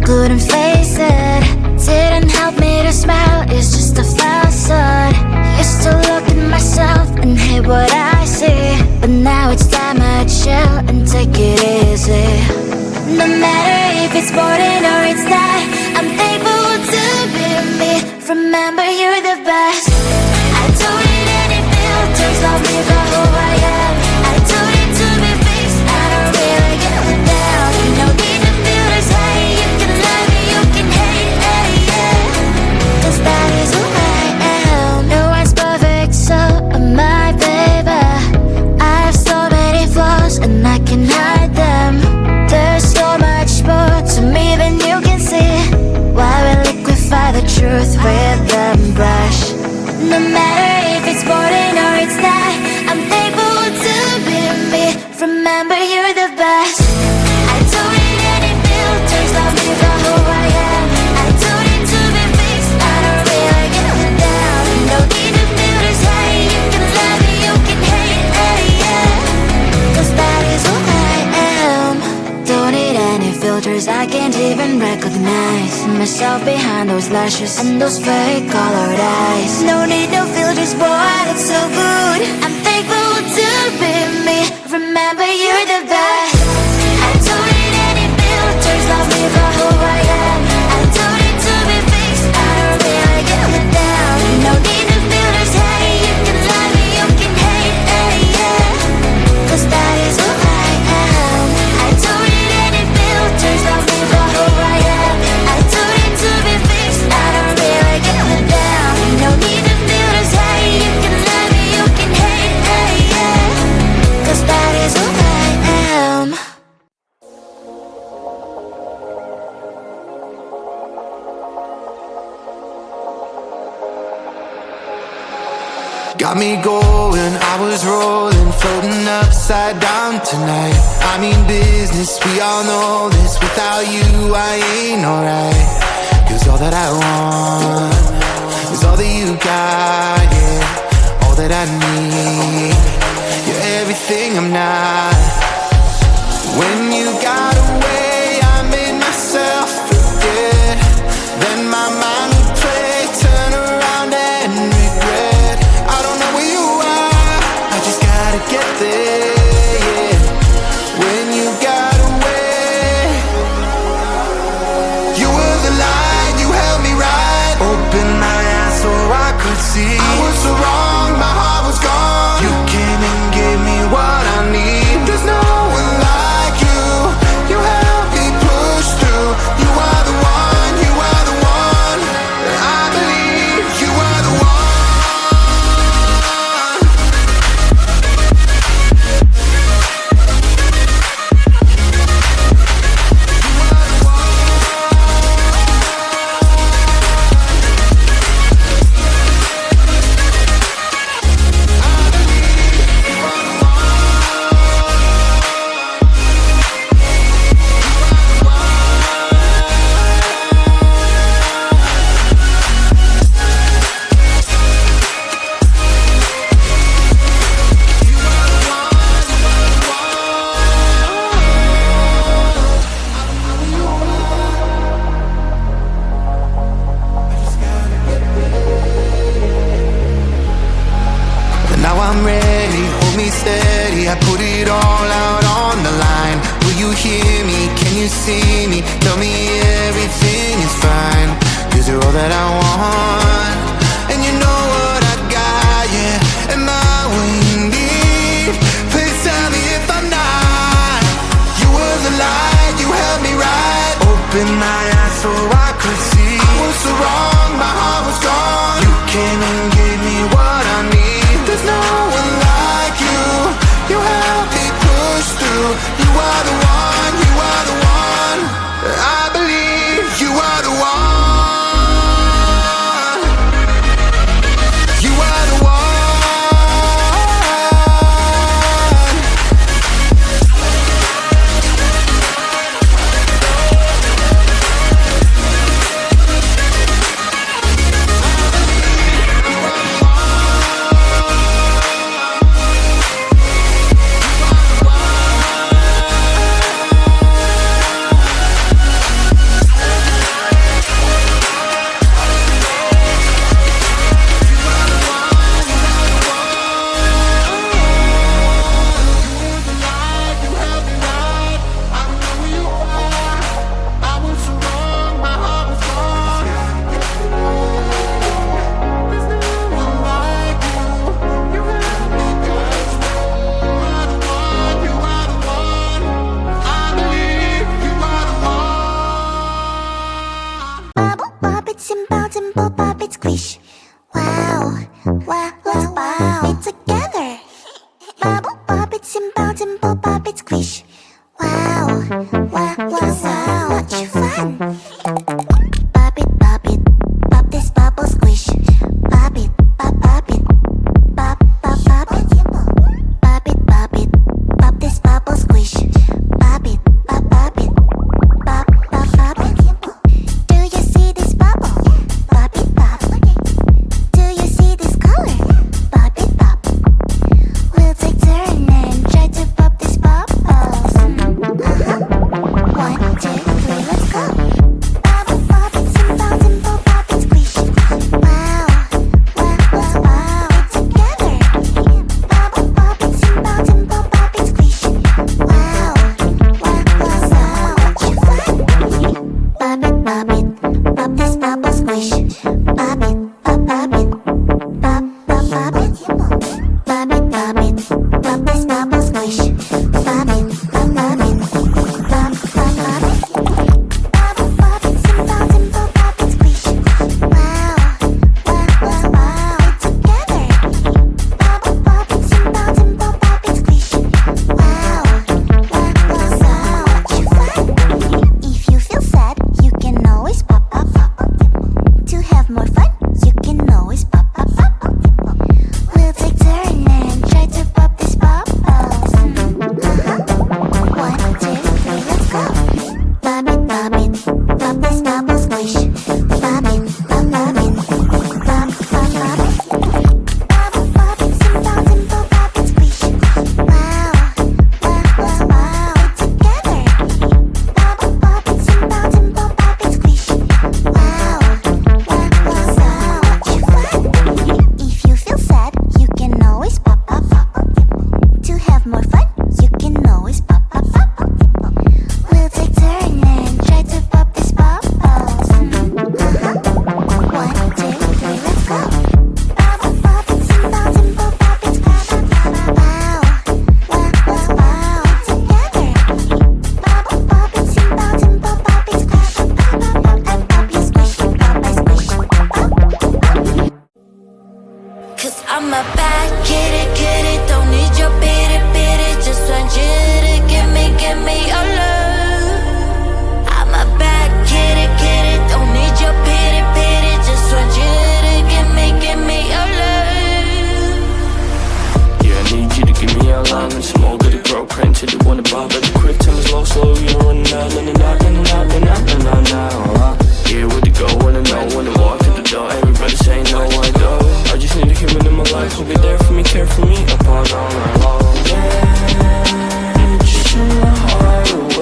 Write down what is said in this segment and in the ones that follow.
couldn't face it. Didn't help me to smile, it's just a facade. Used to look at myself and hate what I see, but now it's time I chill and take it easy. No matter if it's boring or it's not, I'm thankful to be me. Remember, you're the best. I don't need any filters, love me for who I am. I don't need to be fixed, I don't really give a damn. No need to feel this hate, you can love me, you can hate, yeah. Cause that is who I am. No one's perfect, so am I, baby. I have so many flaws and I can hide them. There's so much more to me than you can see. Why we liquefy the truth with the brush? No matter if it's boring or it's not, I'm thankful to be me. Remember, you're the best. I don't need any filters, love me for who I am. I don't need to be fixed, I don't really give a damn. No need to feel this hate, you can love me, you can hate, yeah. Cause that is who I am. Don't need any filters, I can't even recognize myself behind those lashes and those fake colored eyes. No need no filters, boy, it's so good. I'm thankful to be me. Remember, you're the best. I don't need any filters, love me for who I am. I don't need to be fixed, I don't really give a damn. No need to feel this hate, you can love me, you can hate, yeah. Cause that is who I am. I don't need any filters, love me for who I am. I don't need to be fixed, I don't really give a damn. No need to feel this hate, you can love me, you can hate, yeah. Cause that is who I am. Got me going, I was rolling, floating upside down tonight. I mean business, we all know this. Without you, I ain't alright. Cause all that I want is all that you got, yeah. All that I need, you're everything I'm not. When you got away, I made myself forget. Then my mind would play, turn around and regret. I don't know where you are, I just gotta get there, yeah. When you got away, you were the light, you held me right. Open my eyes so I could see. I was so wrong, my heart was gone. You came and gave me what I need. There's no one like you, you helped me push through. You are the one, you are the one. I believe you are the one. Now I'm ready, hold me steady. I put it all out on the line. Will you hear me? Can you see me? Tell me everything is fine. Cause you're all that I want, and you know what I got, yeah. Am I what you need? Please tell me if I'm not. You were the light, you held me right. Open my eyes so I could see. I was so wrong, my heart was gone. You came and gave me what I need. There's no one like you, you helped me push through. You are the one, you are the one. I believe you are the one. wow, let's bob it together. Bubble bop it, simple, dimple, bop it, squish. Wow, wow, wow, so much fun. Bop it, bop this bubble, squish. Bop it, bop it, bop, bop, bop it. Bop it, bop this bubble, squish. Bop it, bop it, bop, bop, bop it. Do you see this bubble? Bop it, bop. Do you see this color? Bop it, bop. We'll take turn and try to pop this bubbles. 1, 2, 3, let's go. Bubble pop it, simple, dimple, pop it, squish. Wow, wow, wow, wow, it's together. Bubble pop it, simple, dimple, pop it, squish. Wow, wow, wow, so much fun. Pop it, pop this bubble, squish. Pop it, pop it, pop, pop, pop it. Pop it, pop this bubble, squish. Pop it, pop it, pop, pop, pop it. Bubble pop it, simple, dimple, pop it, squish. Wow, wow, wow, wow, it's together. Bubble pop it, simple, dimple, pop it, squish. Wow, wow, wow, so much fun. If you feel sad, you can always pop, pop, pop. To have more fun, you can always pop, pop, pop. We'll take turn and try to pop this bubbles. 1, 2, 3, let's go. Pop it, pop this bubble, squish. Pop it, pop it, pop, pop, pop it. Bubble pop it, simple, dimple, pop it, squish. Wow, wow, wow, wow, it's together. Bubble pop it, simple, dimple, pop it, squish. Wow, wow, wow, so much fun. If you feel sad, you can always pop, pop, pop. To have more fun, you can always pop, pop, pop. We'll take turn and try to pop this bubbles. 1, 2, 3, let's go. Bubble pop it, simple, dimple, pop it, squish. Wow, wow, wow, wow, it's together. Bubble pop it, simple, dimple, pop it, squish. And pop your squish, pop my squish. Cause I'm a bad kitty, don't need your pity, just want you to give me your love. I'm a bad kitty, don't need your pity, just want you to give me your love. Yeah, I need you to give me your love and some more good to grow. Praying till you wanna bob at the quick time is low, slow, you're running out, now. Yeah, where to go, when I know, when to walk to the door. Everybody saying no, I don't. I just need a human in my life who'll be there for me, care for me, upon all night long. Yeah, just in my heart away.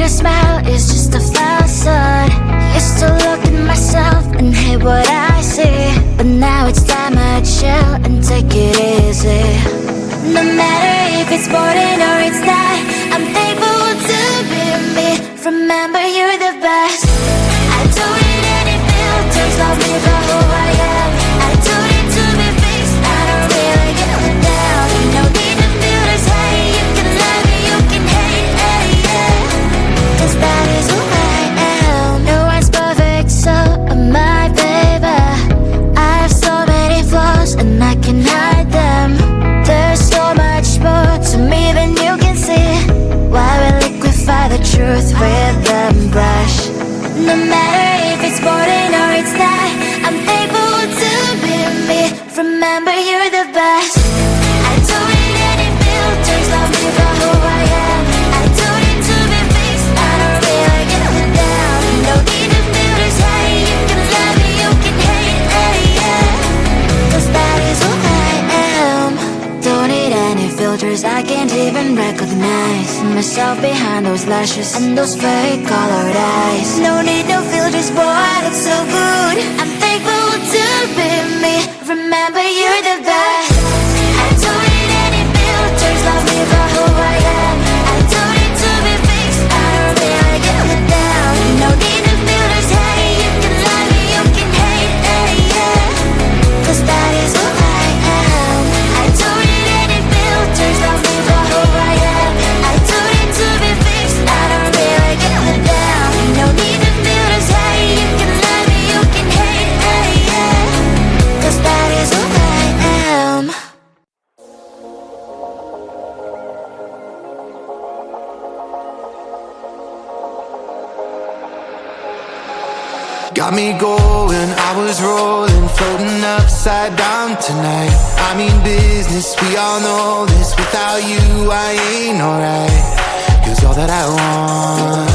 to smile is just a facade. Used to look at myself and hate what I see, but now it's time I chill and take it easy. No matter if it's important or it's not, I'm thankful to be me. Remember, you're the best. I don't need any filters, love me for who I am. I don't need to be fixed, I don't really give a damn. No need to filters, hey, you can love me, you can hate, hey, yeah. 'Cause that is who I am. No one's perfect, so am I, baby. I have so many flaws and I can hide them. There's so much more to me than you can see. Why we liquefy the truth with the brush? No matter if it's important or it's not, I'm thankful to be me. Remember, you're the best. I don't need any filters, love me for who I am. I don't need to be fixed, I don't really give a damn. No need to filters, hey, you can love me, you can hate, hey, yeah. 'Cause that is who I am. Don't need any filters, I can't even recognize myself behind those lashes and those fake colored eyes. No need no filters, boy, I look so good. I'm thankful to be me. Remember, you're the best. I don't need any filters, love me for who I am. I don't need to be fixed, I don't really give a damn. No need no filters, hey, you can love me, you can hate, hey, yeah. 'Cause that is who I am. I don't need any filters, love me for who I am. I don't need to be fixed, I don't really give a damn. No need no filters, hey, you can love me, you can hate, hey, yeah. 'Cause that is who I am. Got me going, I was rolling, floating upside down tonight. I mean business, we all know this. Without you, I ain't alright. 'Cause all that I want